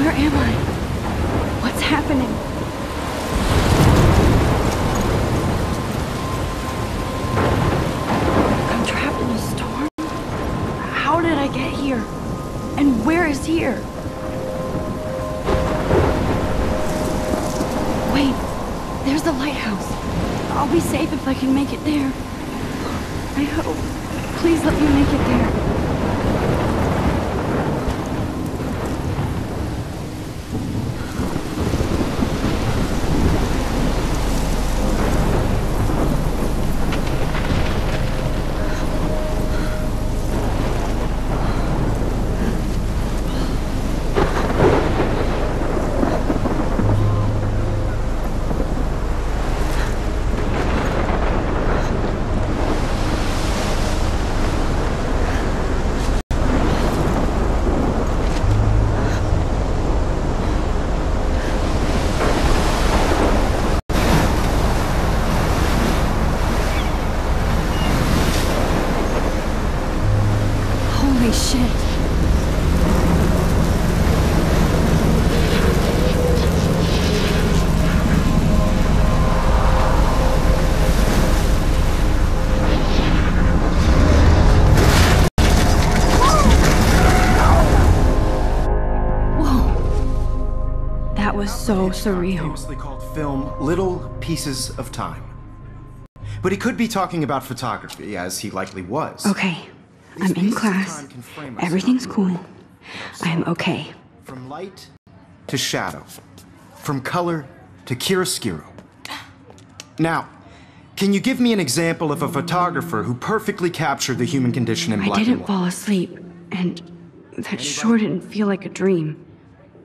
Where am I? What's happening? I'm trapped in a storm? How did I get here? And where is here? Wait, there's the lighthouse. I'll be safe if I can make it there. I hope. Please let me make it there. Holy shit. Whoa. That was so surreal. Famously called film Little Pieces of Time. But he could be talking about photography, as he likely was. Okay. I'm in class. Everything's cool. I am okay. From light to shadow. From color to chiaroscuro. Now, can you give me an example of a photographer who perfectly captured the human condition in black and I didn't white? fall asleep, and that sure didn't feel like a dream.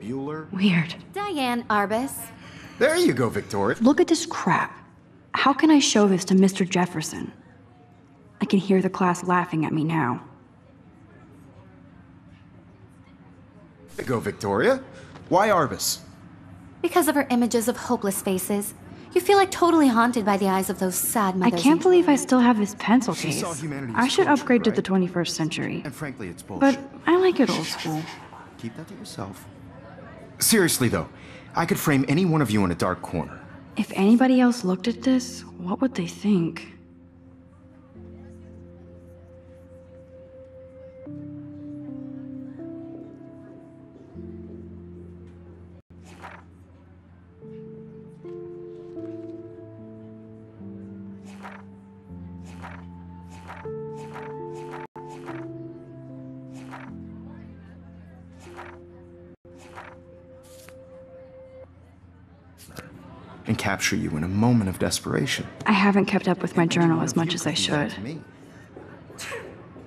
Bueller? Weird. Diane Arbus. There you go, Victoria. Look at this crap. How can I show this to Mr. Jefferson? I can hear the class laughing at me now. There you go, Victoria. Why Arbus? Because of her images of hopeless faces. You feel like totally haunted by the eyes of those sad I mothers. can't believe I still have this pencil She case. saw humanity I as should culture, upgrade to right? the 21st century. And frankly, it's bullshit. But I like it old school. Keep that to yourself. Seriously, though, I could frame any one of you in a dark corner. If anybody else looked at this, what would they think? And capture you in a moment of desperation. I haven't kept up with my journal as much as I should.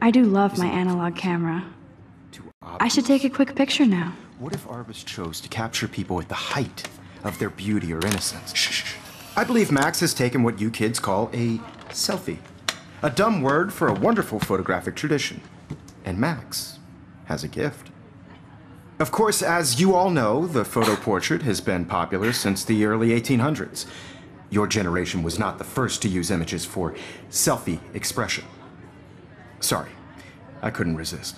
I do love my analog camera. I should take a quick picture now. What if Arbus chose to capture people at the height of their beauty or innocence? Shh. I believe Max has taken what you kids call a selfie. A dumb word for a wonderful photographic tradition. And Max has a gift. Of course, as you all know, the photo portrait has been popular since the early 1800s. Your generation was not the first to use images for selfie expression. Sorry, I couldn't resist.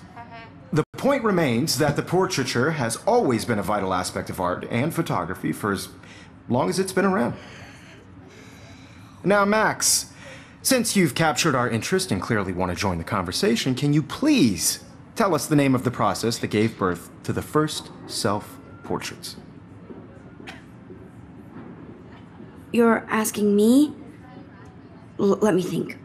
The point remains that the portraiture has always been a vital aspect of art and photography for as long as it's been around. Now, Max, since you've captured our interest and clearly want to join the conversation, can you please tell us the name of the process that gave birth to the first self-portraits? You're asking me? Let me think.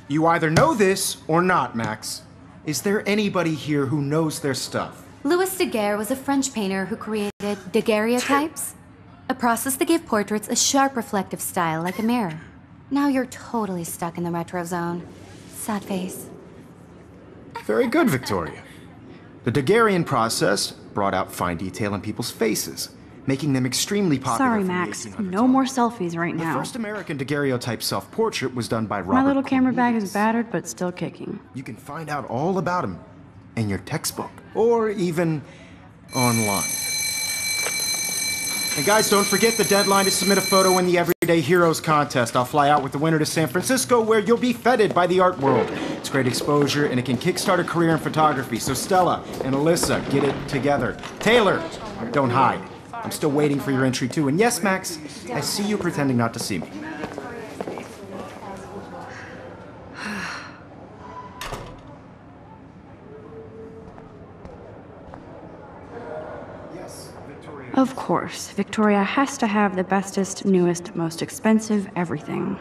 You either know this or not, Max. Is there anybody here who knows their stuff? Louis Daguerre was a French painter who created daguerreotypes, a process that gave portraits a sharp reflective style like a mirror. Now you're totally stuck in the retro zone. Sad face. Very good, Victoria. The Daguerrean process brought out fine detail in people's faces, making them extremely popular. Sorry, from the Max. 1800s No more selfies right The now. first American daguerreotype self-portrait was done by Robert My little camera bag is Cornelius. battered, but still kicking. You can find out all about him in your textbook, or even online. And guys, don't forget the deadline to submit a photo in the Everyday Everyday Heroes contest. I'll fly out with the winner to San Francisco, where you'll be feted by the art world. It's great exposure, and it can kickstart a career in photography. So Stella and Alyssa, get it together. Taylor, don't hide. I'm still waiting for your entry too. And yes, Max, I see you pretending not to see me. Of course, Victoria has to have the bestest, newest, most expensive everything.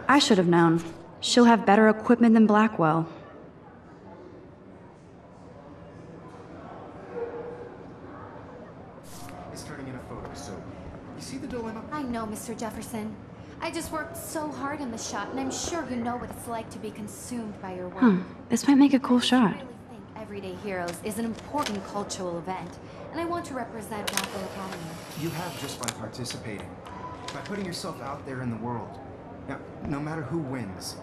I should have known. She'll have better equipment than Blackwell. It's turning in a photo, so you see the dilemma? I know, Mr. Jefferson. I just worked so hard in the shot, and I'm sure you know what it's like to be consumed by your work. This might make a cool shot. I really think Everyday Heroes is an important cultural event, and I want to represent Rockwell Academy. You have just by participating, by putting yourself out there in the world. Now, no matter who wins,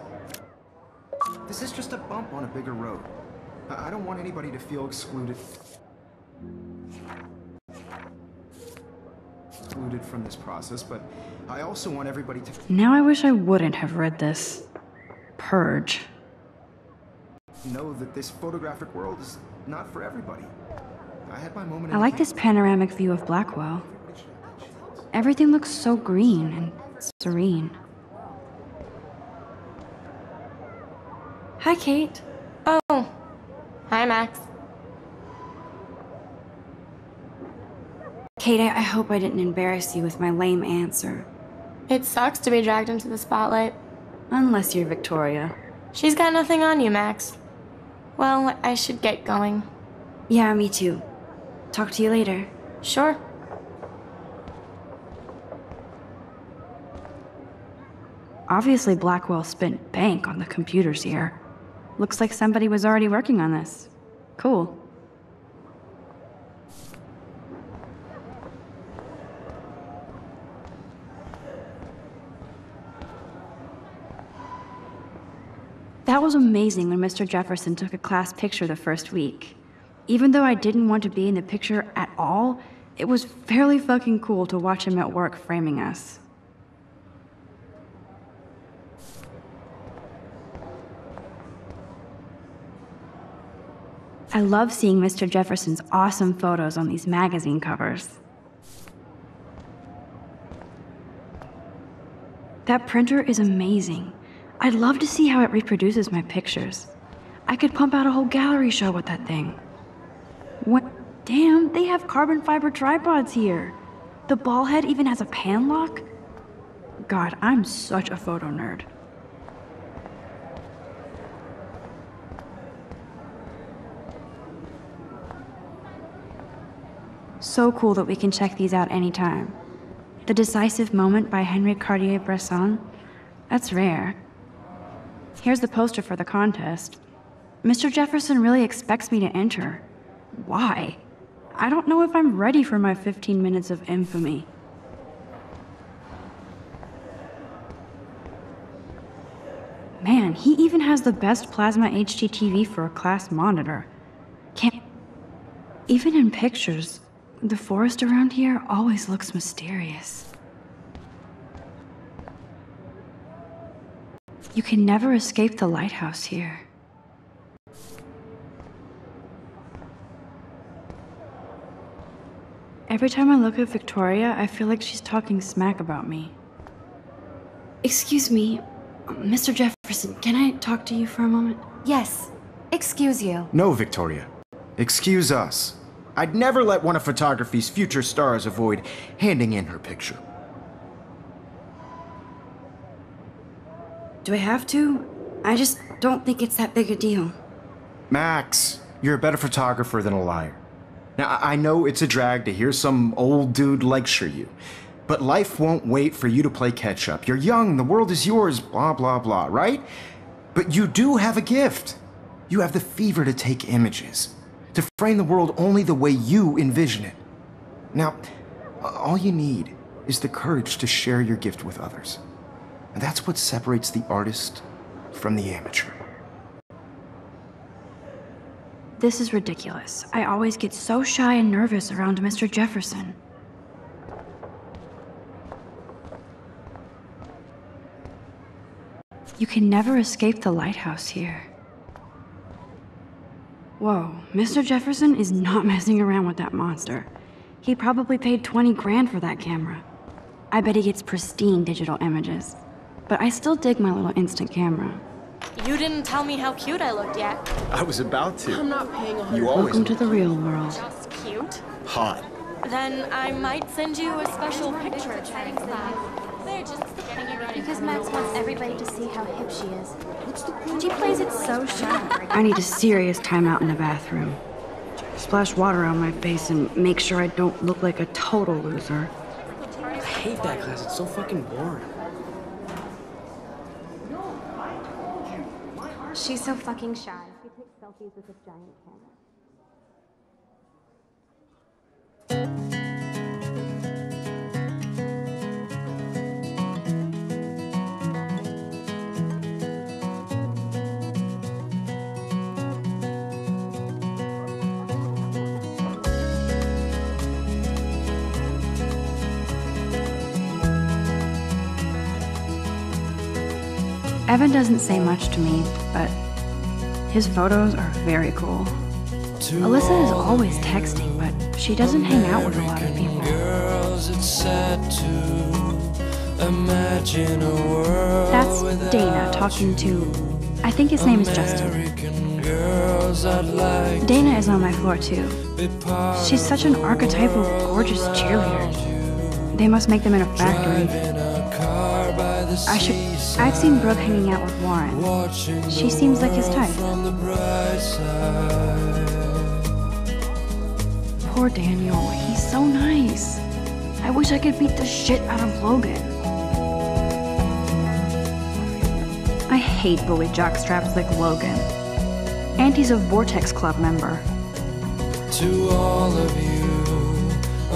this is just a bump on a bigger road. I don't want anybody to feel excluded from this process, but I also want everybody to Now I wish I wouldn't have read this. Purge. know that this photographic world is not for everybody. I had my moment. I like this panoramic view of Blackwell. Everything looks so green and serene. Hi, Kate. Oh. Hi, Max. Kate, I hope I didn't embarrass you with my lame answer. It sucks to be dragged into the spotlight. Unless you're Victoria. She's got nothing on you, Max. Well, I should get going. Yeah, me too. Talk to you later. Sure. Obviously, Blackwell spent bank on the computers here. Looks like somebody was already working on this. Cool. That was amazing when Mr. Jefferson took a class picture the first week. Even though I didn't want to be in the picture at all, it was fairly fucking cool to watch him at work framing us. I love seeing Mr. Jefferson's awesome photos on these magazine covers. That printer is amazing. I'd love to see how it reproduces my pictures. I could pump out a whole gallery show with that thing. What? Damn, they have carbon fiber tripods here. The ball head even has a pan lock? God, I'm such a photo nerd. So cool that we can check these out anytime. The Decisive Moment by Henri Cartier-Bresson? That's rare. Here's the poster for the contest. Mr. Jefferson really expects me to enter. Why? I don't know if I'm ready for my 15 minutes of infamy. Man, he even has the best plasma HDTV for a class monitor. Can't... Even in pictures, the forest around here always looks mysterious. You can never escape the lighthouse here. Every time I look at Victoria, I feel like she's talking smack about me. Excuse me, Mr. Jefferson, can I talk to you for a moment? Yes. Excuse you. No, Victoria. Excuse us. I'd never let one of photography's future stars avoid handing in her picture. Do I have to? I just don't think it's that big a deal. Max, you're a better photographer than a liar. Now, I know it's a drag to hear some old dude lecture you, but life won't wait for you to play catch-up. You're young, the world is yours, blah, blah, blah, right? But you do have a gift. You have the fever to take images, to frame the world only the way you envision it. Now, all you need is the courage to share your gift with others. And that's what separates the artist from the amateur. This is ridiculous. I always get so shy and nervous around Mr. Jefferson. You can never escape the lighthouse here. Whoa, Mr. Jefferson is not messing around with that monster. He probably paid 20 grand for that camera. I bet he gets pristine digital images. But I still dig my little instant camera. You didn't tell me how cute I looked yet. I was about to. I'm not paying 100. You always Welcome to the real world. Just cute. hot. Then I might send you a special picture. Thanks, They're just getting you ready. Because Max wants everybody to see how hip she is. She plays it so shy. I need a serious timeout in the bathroom. Splash water on my face and make sure I don't look like a total loser. I hate that class. It's so fucking boring. She's so fucking shy. She takes selfies with this giant camera. Evan doesn't say much to me, but his photos are very cool. Alyssa is always texting, but she doesn't hang out with a lot of people. Girls, it's sad to imagine a world That's Dana talking to, I think his name is Justin. American girls, I'd like Dana is on my floor too. to be part She's such an archetypal, gorgeous cheerleader. They must make them in a factory. in a car by the I've seen Brooke hanging out with Warren. watching She seems like his type. from the bright side. Poor Daniel, he's so nice. I wish I could beat the shit out of Logan. I hate bully jockstraps like Logan. And he's a Vortex Club member. To all of you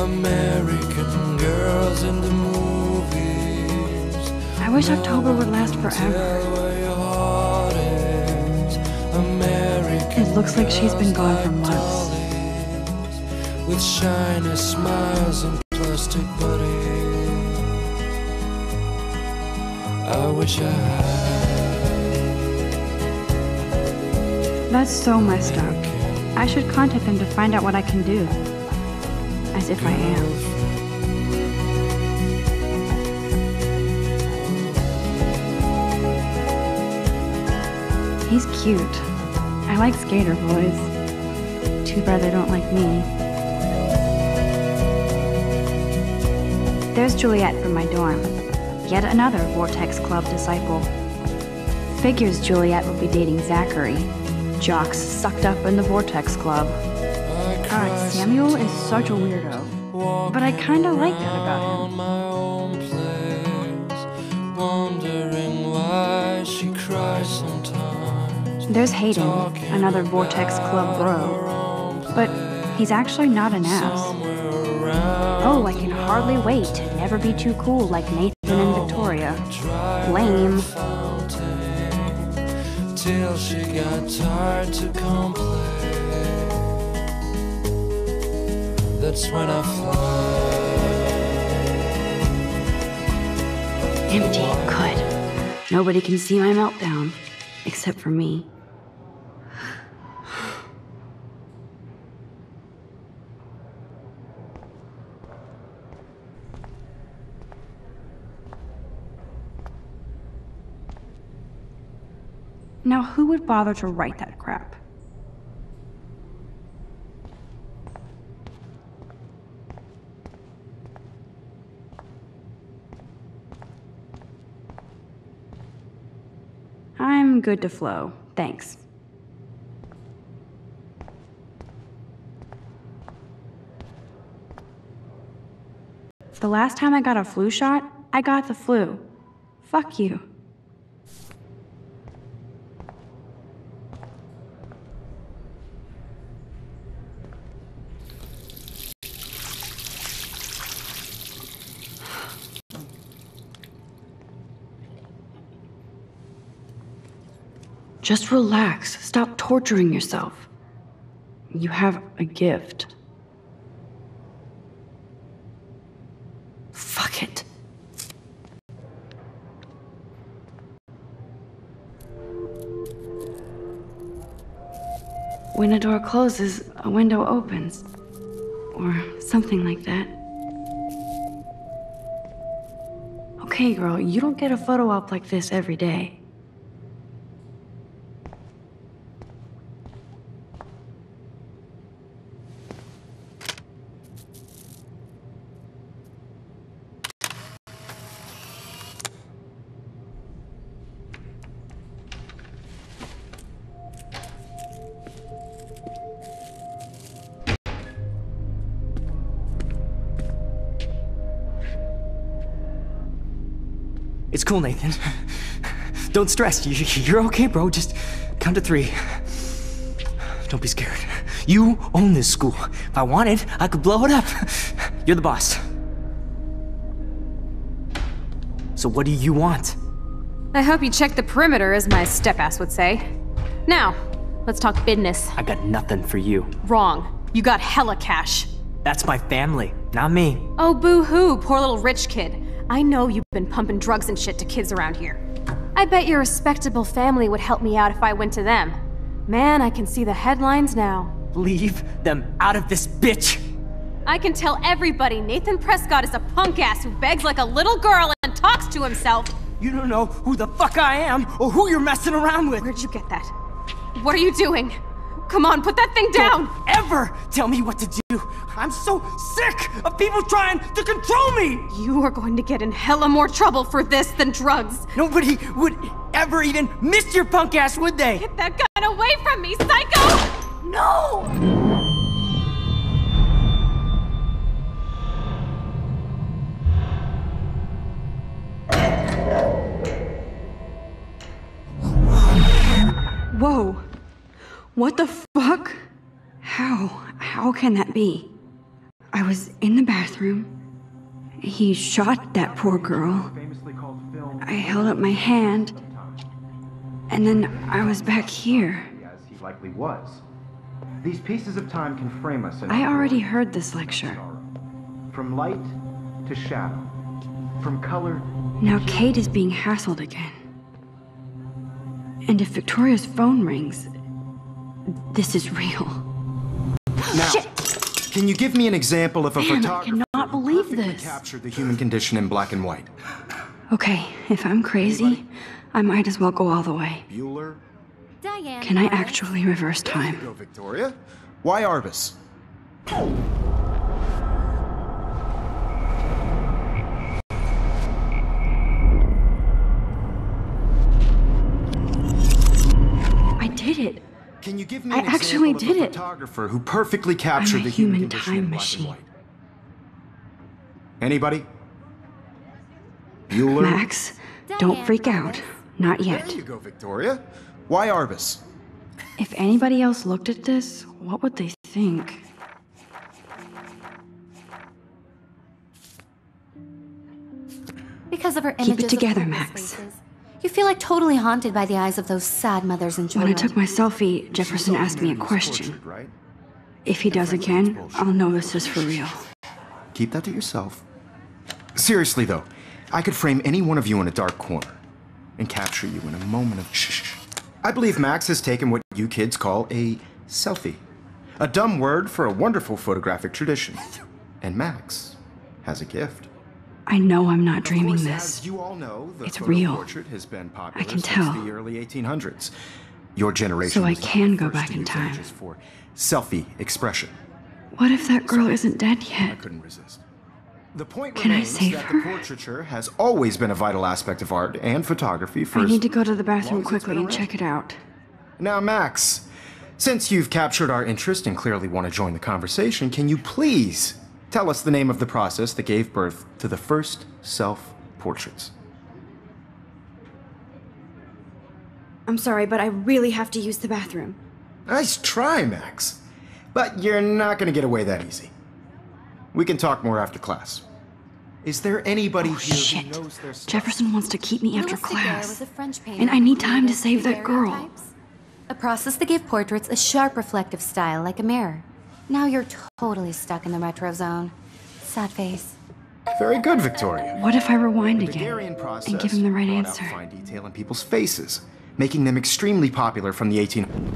American girls in the movies, I wish October would last forever. tell where your heart is. American It looks like she's been gone for months. dollies with shiny smiles and plastic buddies. I wish I had. That's so messed up. I should contact them to find out what I can do. As if I am. He's cute. I like skater boys. Too bad they don't like me. There's Juliet from my dorm. Yet another Vortex Club disciple. Figures Juliet would be dating Zachary. Jocks sucked up in the Vortex Club. God, Samuel is such a weirdo. But I kinda like that about him. My own place, wondering why she cries sometimes. There's Hayden, another Vortex Club bro. But he's actually not an ass. Oh, I can hardly wait to never be too cool like Nathan and Victoria. Lame. Till she got tired to complain. That's when I fly. Empty, good. Nobody can see my meltdown, except for me. Now, who would bother to write that crap? I'm good to flow, thanks. The last time I got a flu shot, I got the flu. Fuck you. Just relax. Stop torturing yourself. You have a gift. Fuck it. When a door closes, a window opens. Or something like that. Okay, girl, you don't get a photo op like this every day. It's cool, Nathan. Don't stress. You're okay, bro. Just count to 3. Don't be scared. You own this school. If I wanted, I could blow it up. You're the boss. So what do you want? I hope you check the perimeter, as my step-ass would say. Now, let's talk business. I got nothing for you. Wrong. You got hella cash. That's my family, not me. Oh, boo-hoo, poor little rich kid. I know you've been pumping drugs and shit to kids around here. I bet your respectable family would help me out if I went to them. Man, I can see the headlines now. Leave them out of this bitch! I can tell everybody Nathan Prescott is a punk ass who begs like a little girl and talks to himself. You don't know who the fuck I am or who you're messing around with. Where'd you get that? What are you doing? Come on, put that thing down! Don't ever tell me what to do! I'm so sick of people trying to control me! You are going to get in hella more trouble for this than drugs. Nobody would ever even miss your punk ass, would they? Get that gun away from me, psycho! No! Whoa! What the fuck? How can that be? I was in the bathroom. He shot that poor girl. I held up my hand. And then I was back here. As he likely was. These pieces of time can frame us in I already heard this lecture. From light to shadow. From color. Now Kate is being hassled again. And if Victoria's phone rings, this is real. Now, Shit! Can you give me an example of a Damn, I photographer cannot believe who perfectly this. captured the human condition in black and white? Okay, if I'm crazy, I might as well go all the way. Bueller? Diane. Can I Lawrence. actually reverse There time? you go, Victoria. Why Arbus? I did it. Can you give me I an actually example did of a it. photographer who perfectly captured I'm a the human human condition time in black machine. and white? Anybody? Bueller? Max, don't freak out. Not yet. There you go, Victoria. Why Arbus? If anybody else looked at this, what would they think? Because of her Keep it images of together, hopeless Max. faces, you feel like totally haunted by the eyes of those sad mothers and When I children. took my selfie, Jefferson asked me a question. Portrait, right? If he does again, I'll know this is for real. Keep that to yourself. Seriously, though, I could frame any one of you in a dark corner and capture you in a moment of shh. I believe Max has taken what you kids call a selfie. A dumb word for a wonderful photographic tradition. And Max has a gift. I know I'm not Of dreaming course, this. As you all know, the It's photo real. portrait has been popular I can since tell. the early 1800s. Your generation So I was not can the go first back to in use time. images for selfie expression. What if that girl isn't dead I yet? couldn't resist. The point Can I remains save that her? the portraiture has always been a vital aspect of art and photography for I as need to go to the long bathroom as it's quickly been and check it out. Now, Max, since you've captured our interest and clearly want to join the conversation, can you please tell us the name of the process that gave birth to the first self-portraits? I'm sorry, but I really have to use the bathroom. Nice try, Max. But you're not going to get away that easy. We can talk more after class. Is there anybody Oh, here shit. who knows their stuff? Jefferson wants to keep me after Louis Daguerre class. was a French painter And I who need time to created save that girl. daguerreotypes, a process that gave portraits a sharp reflective style like a mirror. Now you're totally stuck in the retro zone. Sad face. Very good, Victoria. What if I rewind The again Daguerrean process and give him the right brought answer? out fine detail in people's faces, making them extremely popular from the 1800s.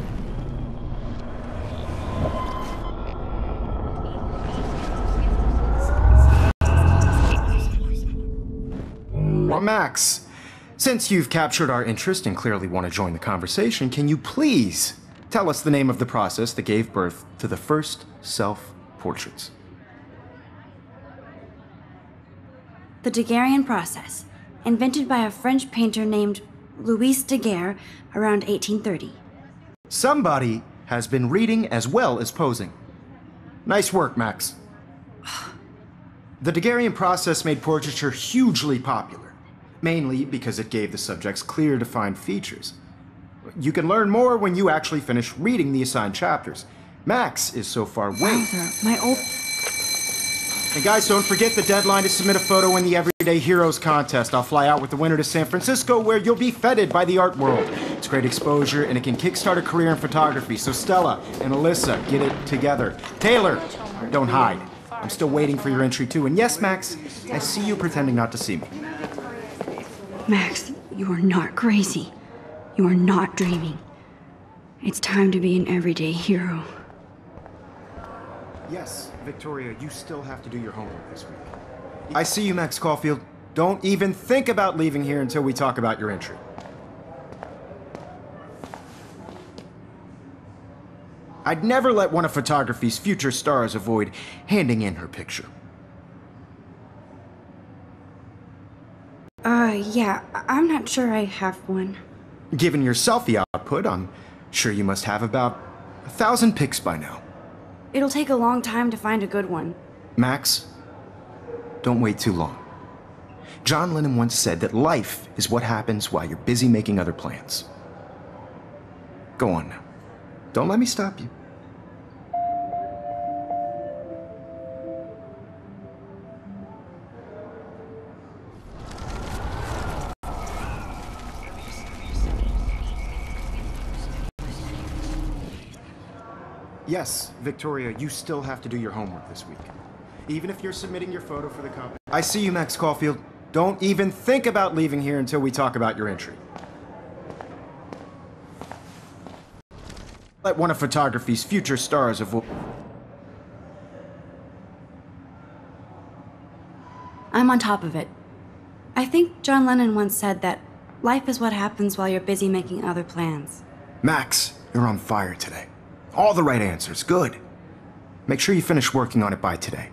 Well, Max, since you've captured our interest and clearly want to join the conversation, can you please tell us the name of the process that gave birth to the first self-portraits? The Daguerrean process, invented by a French painter named Louis Daguerre around 1830. Somebody has been reading as well as posing. Nice work, Max. The Daguerrean process made portraiture hugely popular, mainly because it gave the subjects clear, defined features. You can learn more when you actually finish reading the assigned chapters. Max is so far away. My old... And guys, don't forget the deadline to submit a photo in the Everyday Heroes contest. I'll fly out with the winner to San Francisco, where you'll be feted by the art world. It's great exposure, and it can kickstart a career in photography. So Stella and Alyssa, get it together. Taylor, don't hide. I'm still waiting for your entry too. And yes, Max, I see you pretending not to see me. Max, you are not crazy. You are not dreaming. It's time to be an everyday hero. Yes, Victoria, you still have to do your homework this week. I see you, Max Caulfield. Don't even think about leaving here until we talk about your entry. I'd never let one of photography's future stars avoid handing in her picture. Yeah, I'm not sure I have one. Given your selfie output, I'm sure you must have about 1,000 pics by now. It'll take a long time to find a good one. Max, don't wait too long. John Lennon once said that life is what happens while you're busy making other plans. Go on now. Don't let me stop you. Yes, Victoria, you still have to do your homework this week. Even if you're submitting your photo for the competition. I see you, Max Caulfield. Don't even think about leaving here until we talk about your entry. Let one of photography's future stars avoid... I'm on top of it. I think John Lennon once said that life is what happens while you're busy making other plans. Max, you're on fire today. All the right answers. Good. Make sure you finish working on it by today.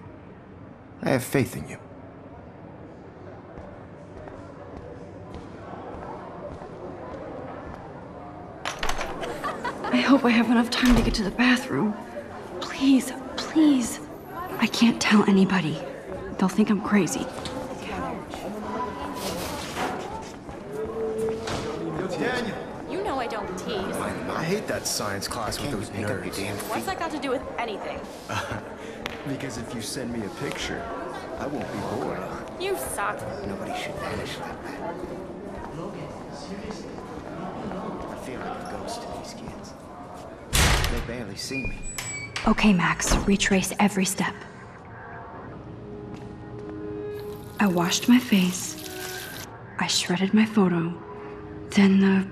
I have faith in you. I hope I have enough time to get to the bathroom. Please, please. I can't tell anybody. They'll think I'm crazy. Daniel! You know I don't tease. I hate that science class with those nerds. What's that got to do with anything? Because if you send me a picture, I won't be bored. You suck. Nobody should vanish like that. I feel like a ghost to these kids. They barely see me. Okay, Max, retrace every step. I washed my face. I shredded my photo. Then the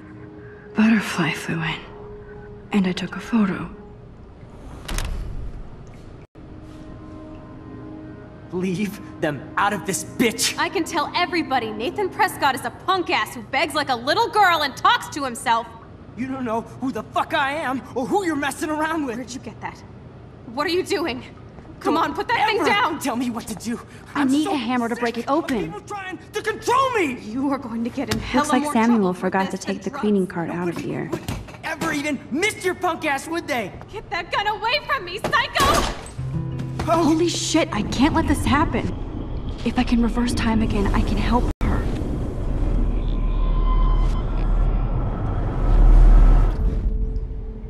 butterfly flew in. And I took a photo. Leave them out of this, bitch! I can tell everybody Nathan Prescott is a punk ass who begs like a little girl and talks to himself. You don't know who the fuck I am or who you're messing around with. Where'd you get that? What are you doing? Come Don't on, put that thing ever down! Tell me what to do. I need a hammer to break it open. People trying to control me. You are going to get in hella Looks like more Samuel trouble for forgot to this take than the drugs. cleaning cart out of here. Ever even missed your punk ass, would they? Get that gun away from me, psycho! Holy shit, I can't let this happen. If I can reverse time again, I can help her.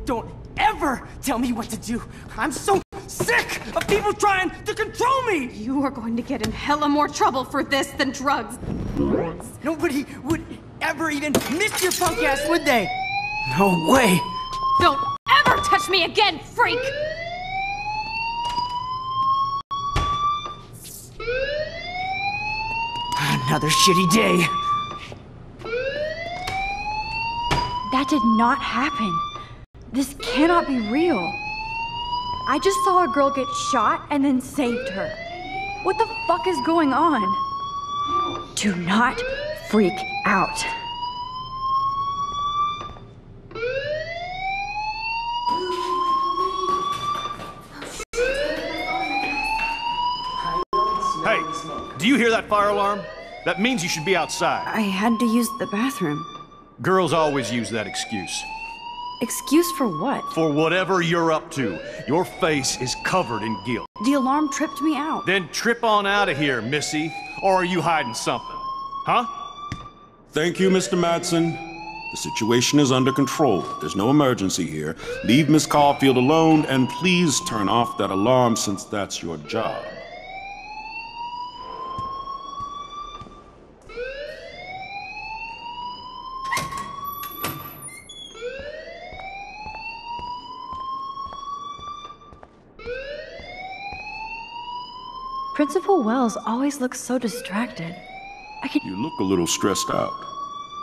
Don't ever tell me what to do. I'm so sick of people trying to control me. You are going to get in hella more trouble for this than drugs. Nobody would ever even miss your punk ass, would they? No way. Don't ever touch me again, freak! Another shitty day. That did not happen. This cannot be real. I just saw a girl get shot and then saved her. What the fuck is going on? Do not freak out. Hey, do you hear that fire alarm? That means you should be outside. I had to use the bathroom. Girls always use that excuse. Excuse for what? For whatever you're up to. Your face is covered in guilt. The alarm tripped me out. Then trip on out of here, Missy. Or are you hiding something? Huh? Thank you, Mr. Madsen. The situation is under control. There's no emergency here. Leave Miss Caulfield alone, and please turn off that alarm since that's your job. Principal Wells always looks so distracted. You look a little stressed out.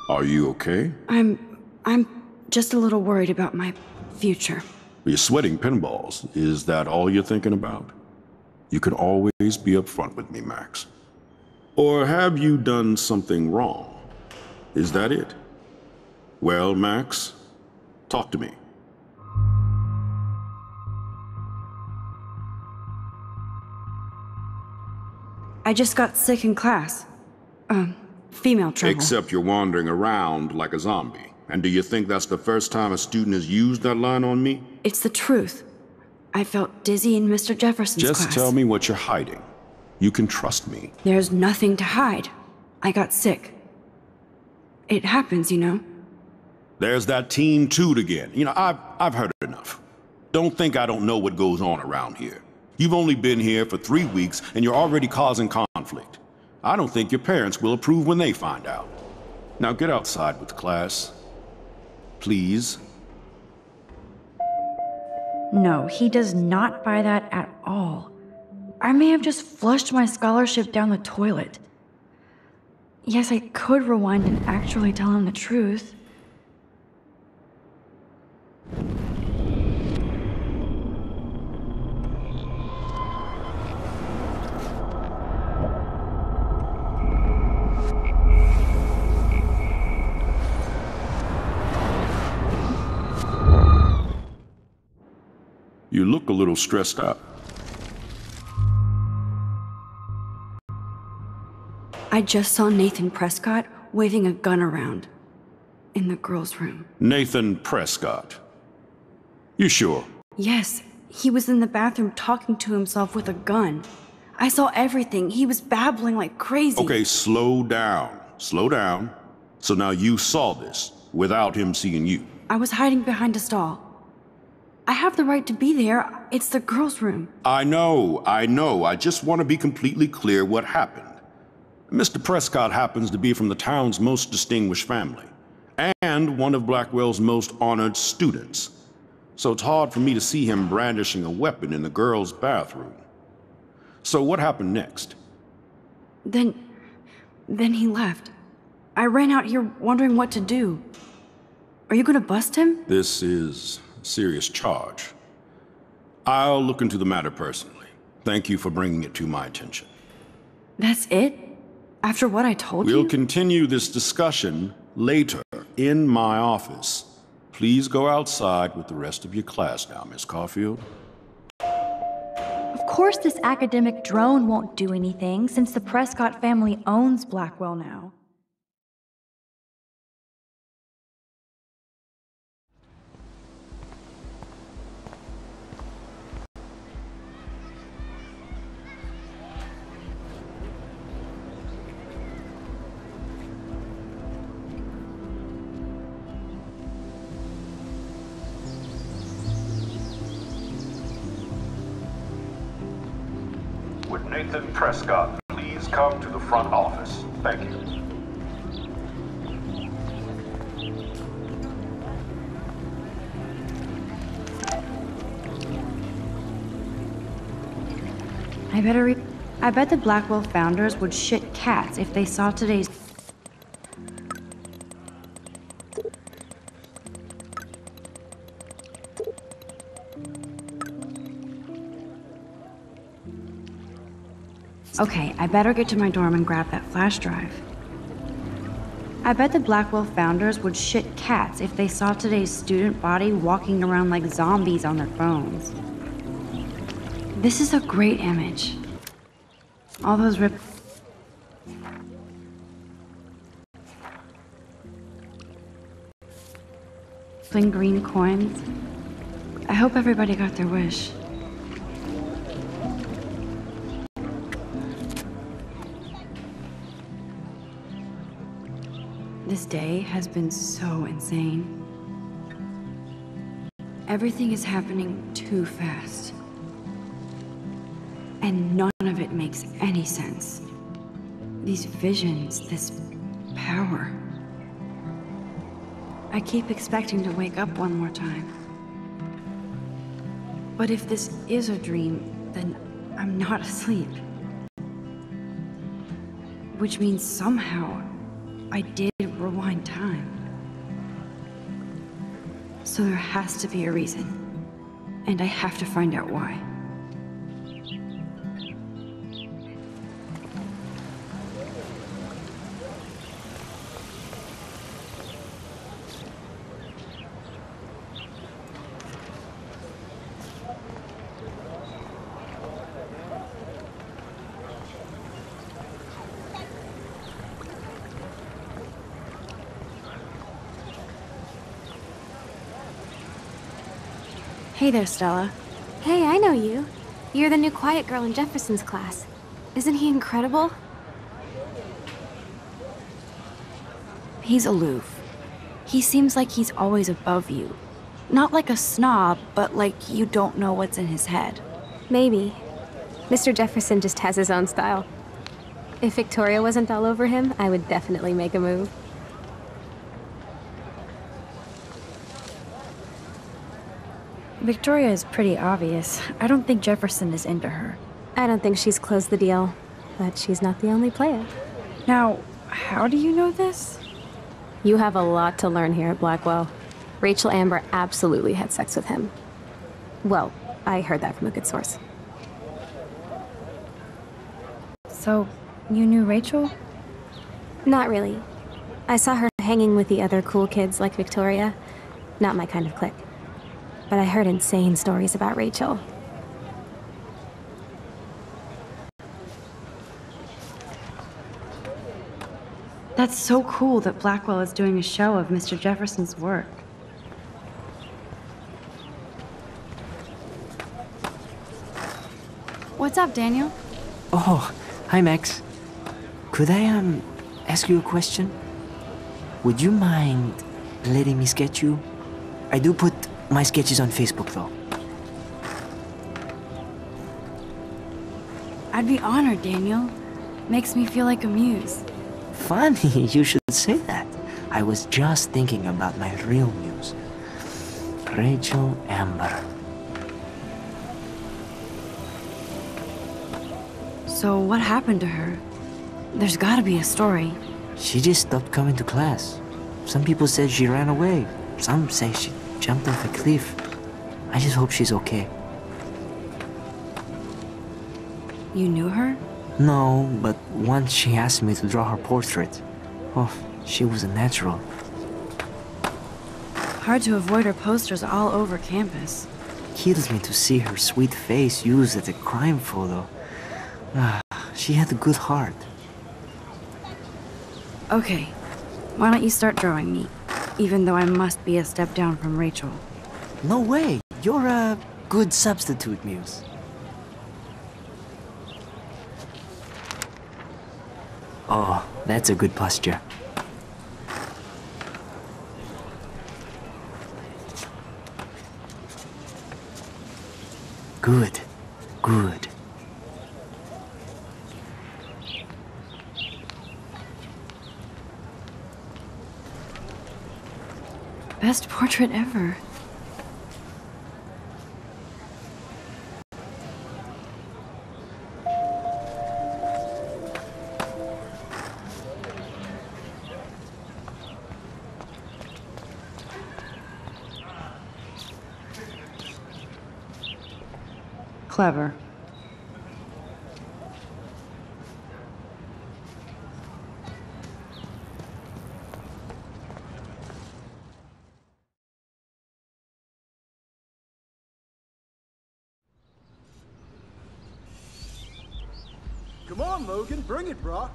Are you okay? I'm just a little worried about my future. You're sweating pinballs. Is that all you're thinking about? You can always be upfront with me, Max. Or have you done something wrong? Is that it? Well, Max, talk to me. I just got sick in class. Female trouble. Except you're wandering around like a zombie. And do you think that's the first time a student has used that line on me? It's the truth. I felt dizzy in Mr. Jefferson's class. Just tell me what you're hiding. You can trust me. There's nothing to hide. I got sick. It happens, you know. There's that teen toot again. You know, I've heard enough. Don't think I don't know what goes on around here. You've only been here for 3 weeks, and you're already causing conflict. I don't think your parents will approve when they find out. Now get outside with class. Please. No, he does not buy that at all. I may have just flushed my scholarship down the toilet. Yes, I could rewind and actually tell him the truth. You look a little stressed out. I just saw Nathan Prescott waving a gun around in the girls' room. Nathan Prescott. You sure? Yes, he was in the bathroom talking to himself with a gun. I saw everything. He was babbling like crazy. Okay, slow down. Slow down. So now you saw this without him seeing you. I was hiding behind a stall. I have the right to be there. It's the girls' room. I know. I just want to be completely clear what happened. Mr. Prescott happens to be from the town's most distinguished family, and one of Blackwell's most honored students. So it's hard for me to see him brandishing a weapon in the girls' bathroom. So what happened next? Then he left. I ran out here wondering what to do. Are you gonna bust him? This is a serious charge. I'll look into the matter personally. Thank you for bringing it to my attention. That's it? After what I told you? We'll continue this discussion later in my office. Please go outside with the rest of your class now, Miss Caulfield. Of course this academic drone won't do anything since the Prescott family owns Blackwell now. Would Nathan Prescott please come to the front office? Thank you. I bet the Blackwell founders would shit cats if they saw today's... Okay, I better get to my dorm and grab that flash drive. I bet the Blackwell founders would shit cats if they saw today's student body walking around like zombies on their phones. This is a great image. All those rippling green coins. I hope everybody got their wish. This day has been so insane. Everything is happening too fast. And none of it makes any sense. These visions, this power. I keep expecting to wake up one more time. But if this is a dream, then I'm not asleep. Which means somehow I did rewind time. So there has to be a reason. And I have to find out why. Hey there, Stella. Hey, I know you. You're the new quiet girl in Jefferson's class. Isn't he incredible? He's aloof. He seems like he's always above you. Not like a snob, but like you don't know what's in his head. Maybe. Mr. Jefferson just has his own style. If Victoria wasn't all over him, I would definitely make a move. Victoria is pretty obvious. I don't think Jefferson is into her. I don't think she's closed the deal, but she's not the only player. Now, how do you know this? You have a lot to learn here at Blackwell. Rachel Amber absolutely had sex with him. Well, I heard that from a good source. So, you knew Rachel? Not really. I saw her hanging with the other cool kids like Victoria. Not my kind of clique. But I heard insane stories about Rachel. That's so cool that Blackwell is doing a show of Mr. Jefferson's work. What's up, Daniel? Oh, hi, Max. Could I, ask you a question? Would you mind letting me sketch you? I do put my sketches on Facebook, though. I'd be honored, Daniel. Makes me feel like a muse. Funny, you should say that. I was just thinking about my real muse. Rachel Amber. So what happened to her? There's gotta be a story. She just stopped coming to class. Some people said she ran away. Some say she jumped off a cliff. I just hope she's okay. You knew her? No, but once she asked me to draw her portrait. Oh, she was a natural. Hard to avoid her posters all over campus. Kills me to see her sweet face used as a crime photo. She had a good heart. Okay, why don't you start drawing me? Even though I must be a step down from Rachel. No way! You're a good substitute, Muse. Oh, that's a good posture. Good. Good. Best portrait ever. Clever. Come on, Logan, bring it, brah.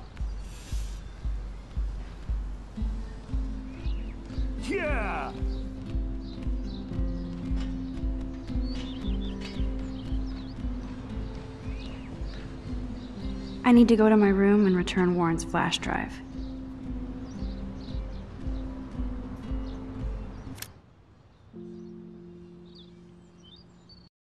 Yeah! I need to go to my room and return Warren's flash drive.